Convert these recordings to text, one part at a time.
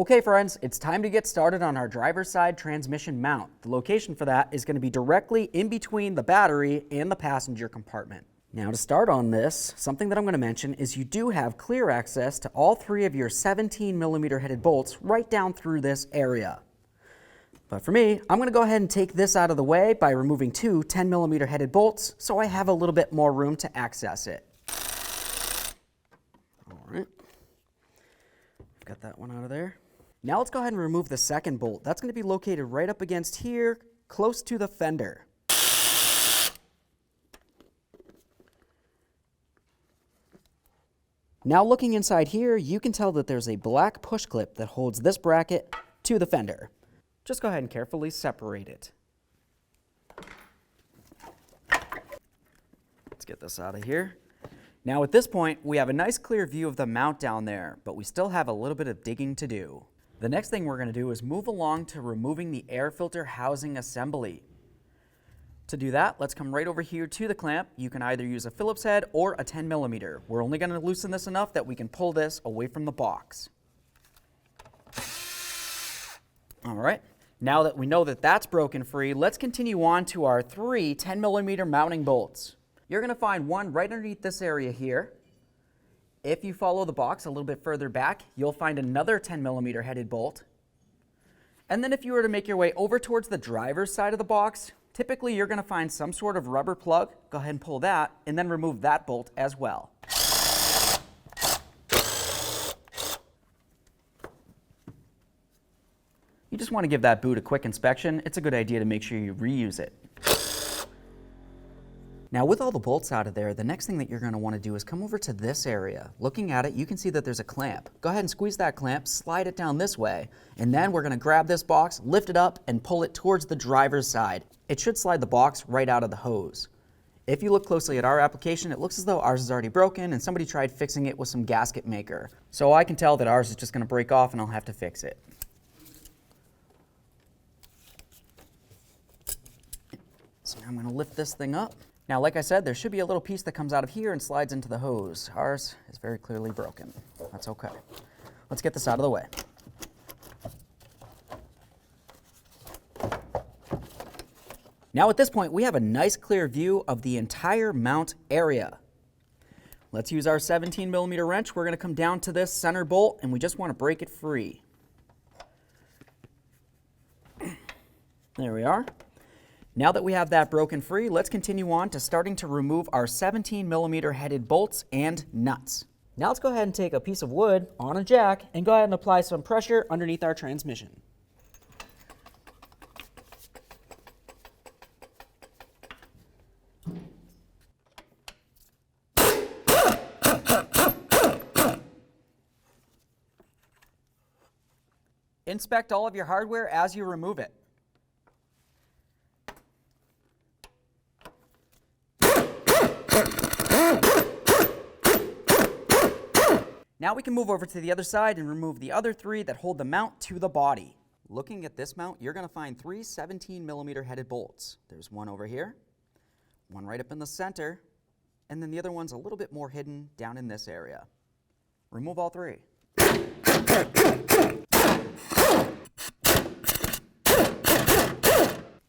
Okay friends, it's time to get started on our driver's side transmission mount. The location for that is going to be directly in between the battery and the passenger compartment. Now to start on this, something that I'm going to mention is you do have clear access to all three of your 17mm headed bolts right down through this area. But for me, I'm going to go ahead and take this out of the way by removing two 10mm headed bolts so I have a little bit more room to access it. All right, got that one out of there. Now let's go ahead and remove the second bolt. That's going to be located right up against here, close to the fender. Now looking inside here, you can tell that there's a black push clip that holds this bracket to the fender. Just go ahead and carefully separate it. Let's get this out of here. Now at this point, we have a nice clear view of the mount down there, but we still have a little bit of digging to do. The next thing we're going to do is move along to removing the air filter housing assembly. To do that, let's come right over here to the clamp. You can either use a Phillips head or a 10mm. We're only going to loosen this enough that we can pull this away from the box. All right, now that we know that that's broken free, let's continue on to our three 10mm mounting bolts. You're going to find one right underneath this area here. If you follow the box a little bit further back, you'll find another 10mm headed bolt. And then if you were to make your way over towards the driver's side of the box, typically you're going to find some sort of rubber plug. Go ahead and pull that, and then remove that bolt as well. You just want to give that boot a quick inspection. It's a good idea to make sure you reuse it. Now with all the bolts out of there, the next thing that you're going to want to do is come over to this area. Looking at it, you can see that there's a clamp. Go ahead and squeeze that clamp, slide it down this way, and then we're going to grab this box, lift it up, and pull it towards the driver's side. It should slide the box right out of the hose. If you look closely at our application, it looks as though ours is already broken and somebody tried fixing it with some gasket maker. So I can tell that ours is just going to break off and I'll have to fix it. So now I'm going to lift this thing up. Now, like I said, there should be a little piece that comes out of here and slides into the hose. Ours is very clearly broken. That's okay. Let's get this out of the way. Now at this point, we have a nice clear view of the entire mount area. Let's use our 17mm wrench. We're going to come down to this center bolt and we just want to break it free. There we are. Now that we have that broken free, let's continue on to starting to remove our 17mm headed bolts and nuts. Now let's go ahead and take a piece of wood on a jack and go ahead and apply some pressure underneath our transmission. Inspect all of your hardware as you remove it. Now we can move over to the other side and remove the other three that hold the mount to the body. Looking at this mount, you're going to find three 17mm headed bolts. There's one over here, one right up in the center, and then the other one's a little bit more hidden down in this area. Remove all three.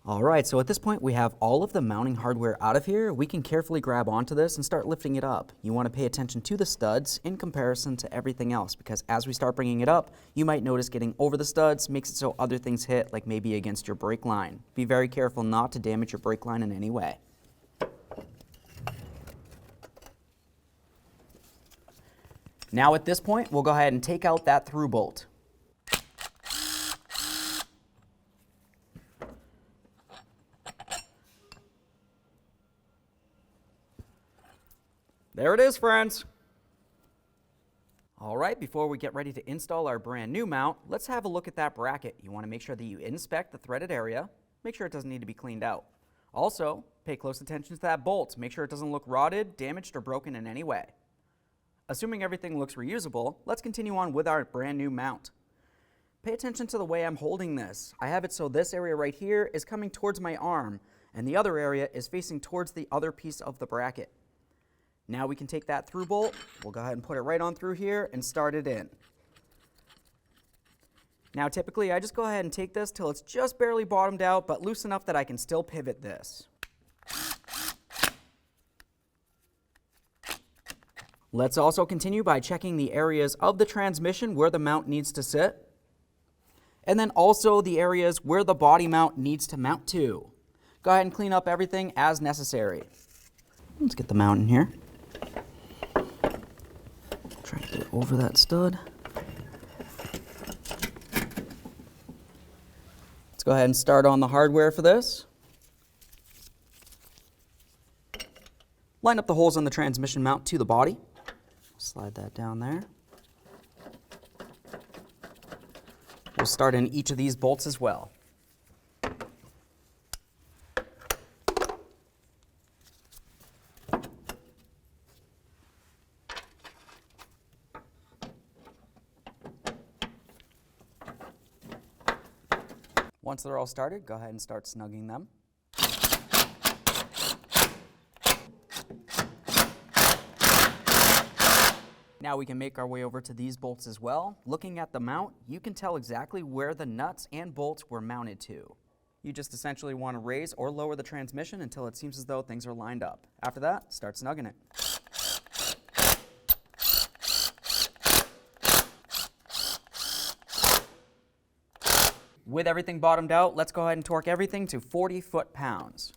All right, so at this point we have all of the mounting hardware out of here. We can carefully grab onto this and start lifting it up. You want to pay attention to the studs in comparison to everything else, because as we start bringing it up, you might notice getting over the studs makes it so other things hit, like maybe against your brake line. Be very careful not to damage your brake line in any way. Now at this point, we'll go ahead and take out that through bolt. There it is, friends. All right, before we get ready to install our brand new mount, let's have a look at that bracket. You want to make sure that you inspect the threaded area, make sure it doesn't need to be cleaned out. Also, pay close attention to that bolt. Make sure it doesn't look rotted, damaged, or broken in any way. Assuming everything looks reusable, let's continue on with our brand new mount. Pay attention to the way I'm holding this. I have it so this area right here is coming towards my arm, and the other area is facing towards the other piece of the bracket. Now we can take that through bolt, we'll go ahead and put it right on through here and start it in. Now typically I just go ahead and take this till it's just barely bottomed out, but loose enough that I can still pivot this. Let's also continue by checking the areas of the transmission where the mount needs to sit, and then also the areas where the body mount needs to mount to. Go ahead and clean up everything as necessary. Let's get the mount in here. Try to get it over that stud. Let's go ahead and start on the hardware for this. Line up the holes on the transmission mount to the body. Slide that down there. We'll start in each of these bolts as well. Once they're all started, go ahead and start snugging them. Now we can make our way over to these bolts as well. Looking at the mount, you can tell exactly where the nuts and bolts were mounted to. You just essentially want to raise or lower the transmission until it seems as though things are lined up. After that, start snugging it. With everything bottomed out, let's go ahead and torque everything to 40 foot-pounds.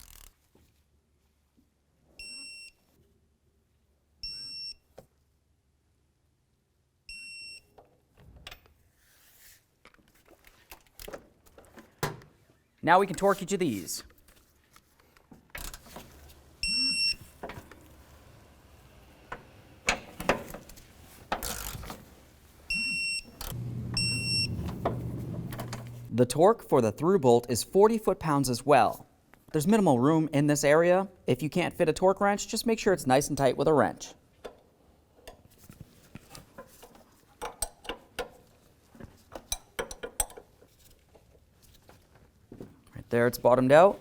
Now we can torque each of these. The torque for the through bolt is 40 foot-pounds as well. There's minimal room in this area. If you can't fit a torque wrench, just make sure it's nice and tight with a wrench. Right there, it's bottomed out.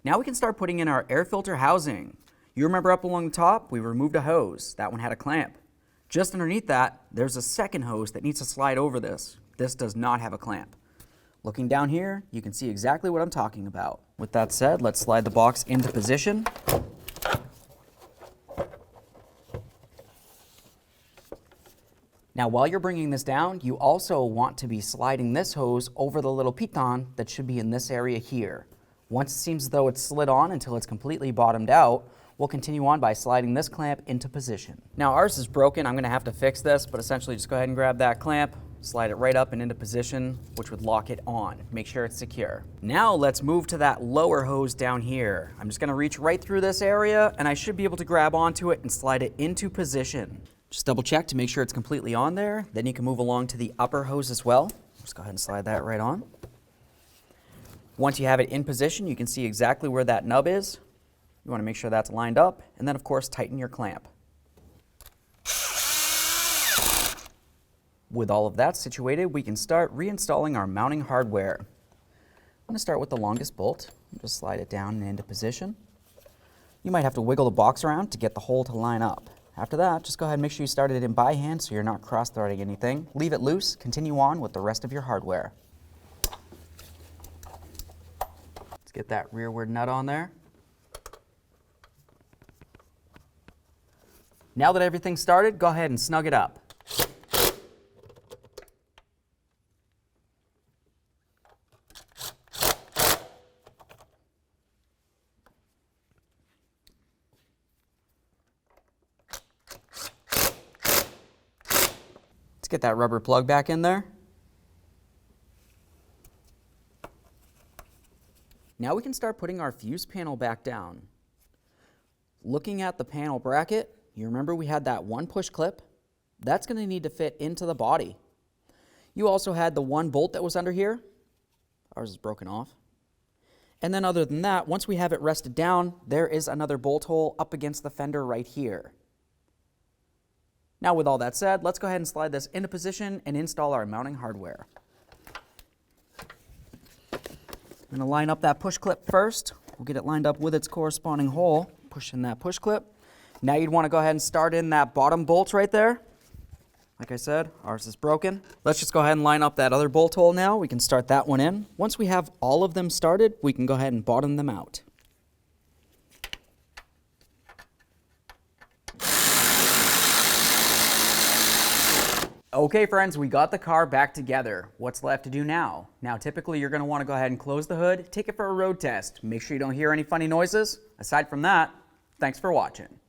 Now we can start putting in our air filter housing. You remember up along the top, we removed a hose. That one had a clamp. Just underneath that, there's a second hose that needs to slide over this. This does not have a clamp. Looking down here, you can see exactly what I'm talking about. With that said, let's slide the box into position. Now, while you're bringing this down, you also want to be sliding this hose over the little piton that should be in this area here. Once it seems as though it's slid on until it's completely bottomed out, we'll continue on by sliding this clamp into position. Now, ours is broken. I'm going to have to fix this, but essentially just go ahead and grab that clamp, slide it right up and into position, which would lock it on. Make sure it's secure. Now let's move to that lower hose down here. I'm just gonna reach right through this area and I should be able to grab onto it and slide it into position. Just double check to make sure it's completely on there. Then you can move along to the upper hose as well. Just go ahead and slide that right on. Once you have it in position, you can see exactly where that nub is. You wanna make sure that's lined up, and then of course tighten your clamp. With all of that situated, we can start reinstalling our mounting hardware. I'm going to start with the longest bolt. Just slide it down and into position. You might have to wiggle the box around to get the hole to line up. After that, just go ahead and make sure you started it in by hand so you're not cross-threading anything. Leave it loose, continue on with the rest of your hardware. Let's get that rearward nut on there. Now that everything's started, go ahead and snug it up. Get that rubber plug back in there. Now we can start putting our fuse panel back down. Looking at the panel bracket, you remember we had that one push clip? That's going to need to fit into the body. You also had the one bolt that was under here. Ours is broken off. And then other than that, once we have it rested down, there is another bolt hole up against the fender right here. Now with all that said, let's go ahead and slide this into position and install our mounting hardware. I'm going to line up that push clip first. We'll get it lined up with its corresponding hole. Push in that push clip. Now you'd want to go ahead and start in that bottom bolt right there. Like I said, ours is broken. Let's just go ahead and line up that other bolt hole now. We can start that one in. Once we have all of them started, we can go ahead and bottom them out. Okay friends, we got the car back together. What's left to do now? Now typically you're going to want to go ahead and close the hood, take it for a road test. Make sure you don't hear any funny noises. Aside from that, thanks for watching.